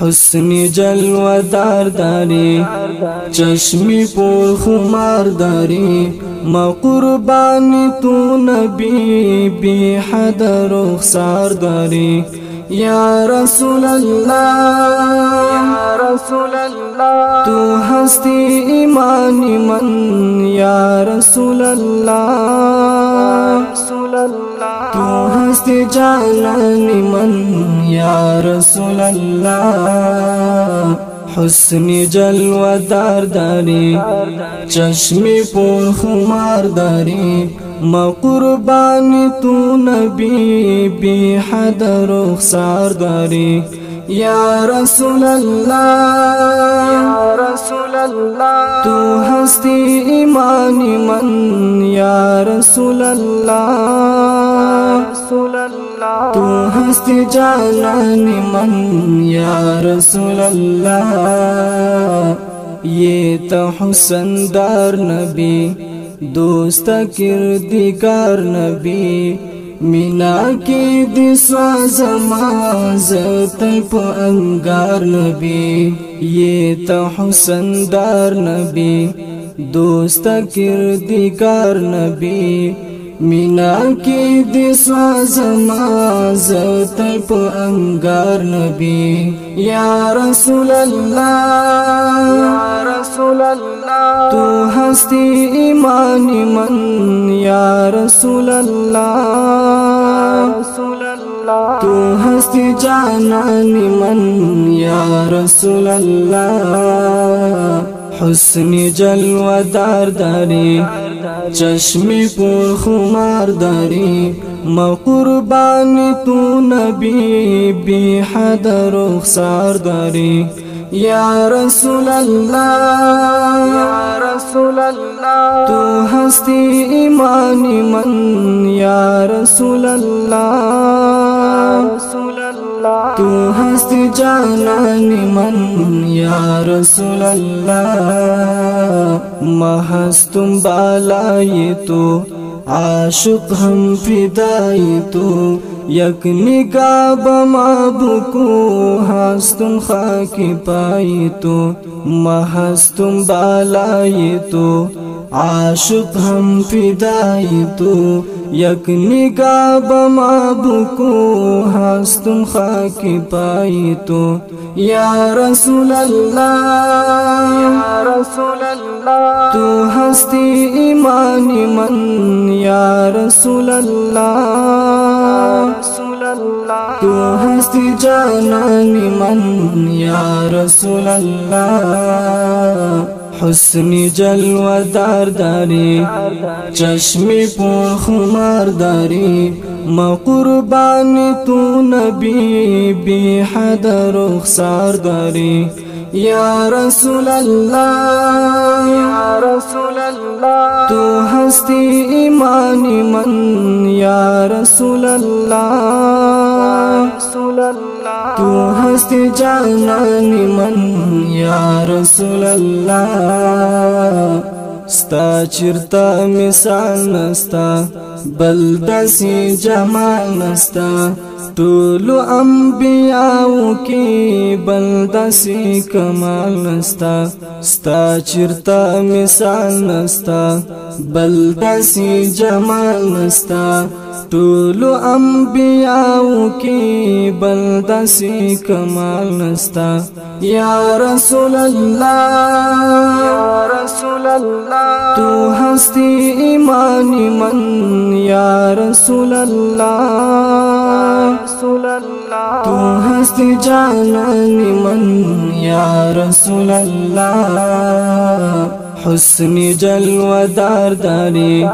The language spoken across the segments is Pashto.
حسن جلوه دار داری چشمی پر خمار داری ما قربانی تو نبی بی حد رخسار داری یا رسول اللہ یا رسول اللہ تو ہستی ایمانی من یا رسول اللہ تو ہستی جانانی من یا رسول اللہ حسن جلوه دار داری چشمی پر خمار داری ما قربانی تو نبی بی حد رخسار داری یا رسول اللہ یا رسول اللہ تو ہستی ایمانی من یا رسول اللہ تو ہستی جانانی من یا رسول اللہ یہ تو حسن دار نبی دوست کردگار نبی مینا کی دسوا زمازت پا انگار نبی یہ تو حسن دار نبی دوست کردگار نبی مینا کی دسوا زمازت پا انگار نبی یا رسول اللہ یا رسول اللہ تو ہستی ایمانی من یا رسول اللہ تو ہستی جانانی من یا رسول اللہ حسن جلوه دار داری چشمی پر خمار داری ما قربانی تو نبی بی حد رخسار داری یا رسول اللہ یا رسول اللہ تو ہستی ایمانی من یا رسول اللہ تو ہستی جانانی من یا رسول اللہ محستم بالائی تو عاشق ہم فدائی تو یک نگاہ بمابکو ہستم خاکی پائی تو محستم بالائی تو عاشق ہم فدائی تو یک نگاہ بمابکو ہستم خاکی پائی تو یا رسول اللہ یا رسول اللہ تو ہستی ایمانی من یا رسول اللہ تو ہستی جانانی من یا رسول اللہ حسن جلوه دار داری چشمی پر خمار داری ما قربانی تو نبی بی حد رخسار داری یا رسول اللہ یا رسول اللہ تو ہستی ایمانی من یا رسول اللہ تو ہستی جانانی من یا رسول اللہ ستا چرتا مثال نستا بلدسی جمال نستا طولو انبیاءو کی بلدسی کمال نستا ستا چرتا مثال نستا بلدسی جمال نستا طولو انبیاءو کی بلدسی کمال نستا یا رسول اللہ یا رسول اللہ تو ہستی ایمانی من یا رسول اللہ تو ہستی جانانی من یا رسول اللہ حسن جلوه دار داری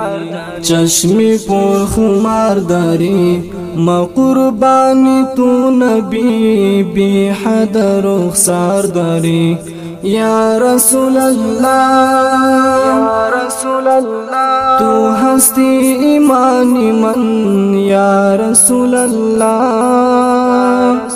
چشمی پر خمار داری ما قربانی تو نبی بی حد رخسار داری یا رسول اللہ یا رسول اللہ تو ہستی ایمانی من یا رسول اللہ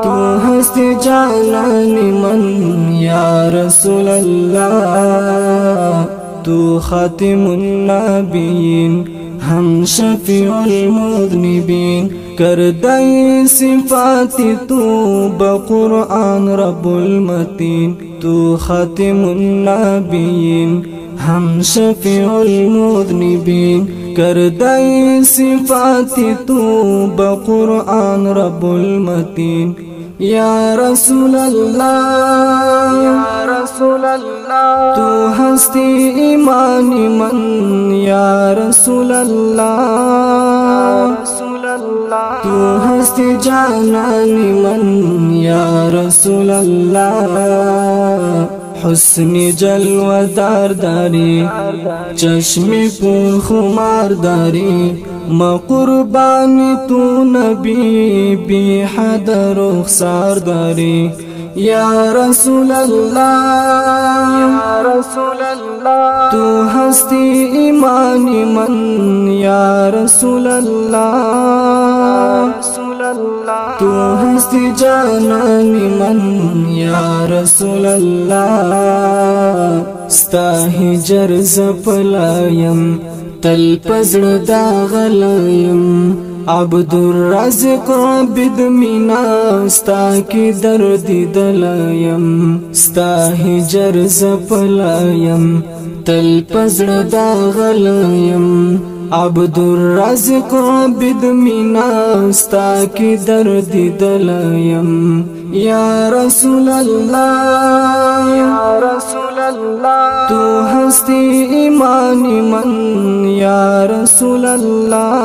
تو ہستی جانانی من یا رسول اللہ تو خاتم النبیین ہم شفیع المذنبین کردئی صفات تو بقرآن رب المتین تو خاتم النبیین ہم شفیع المذنبین کردئی صفات تو بقرآن رب المتین یا رسول اللہ یا رسول اللہ تو ہستی ایمان من یا رسول اللہ تو ہستی جانان من یا رسول اللہ حسن جلوہ دار داری چشم پر خمار داری ما قربانی تو نبی بی حد رخسار داری یا رسول اللہ یا رسول اللہ تو ہستی ایمانی من یا رسول اللہ تو ہستی جانانی من یا رسول اللہ ستا ہجر زپلایم تل پزړ دا غلایم عبد الرازق عبد مینا ستا کی درد دلایم ستا ہجر زپلایم تل پزړ دا غلایم عبد الرازق عبد مینا ستا کی درد دلایم یا رسول اللہ یا رسول اللہ تو ہستی ایمانی من یا رسول اللہ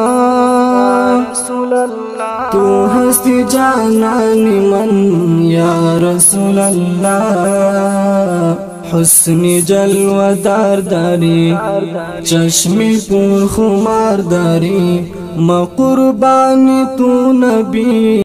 تو ہستی جانانی من یا رسول اللہ حسن جلوہ دار داری چشم پر خمار داری ما قربانی تو نبی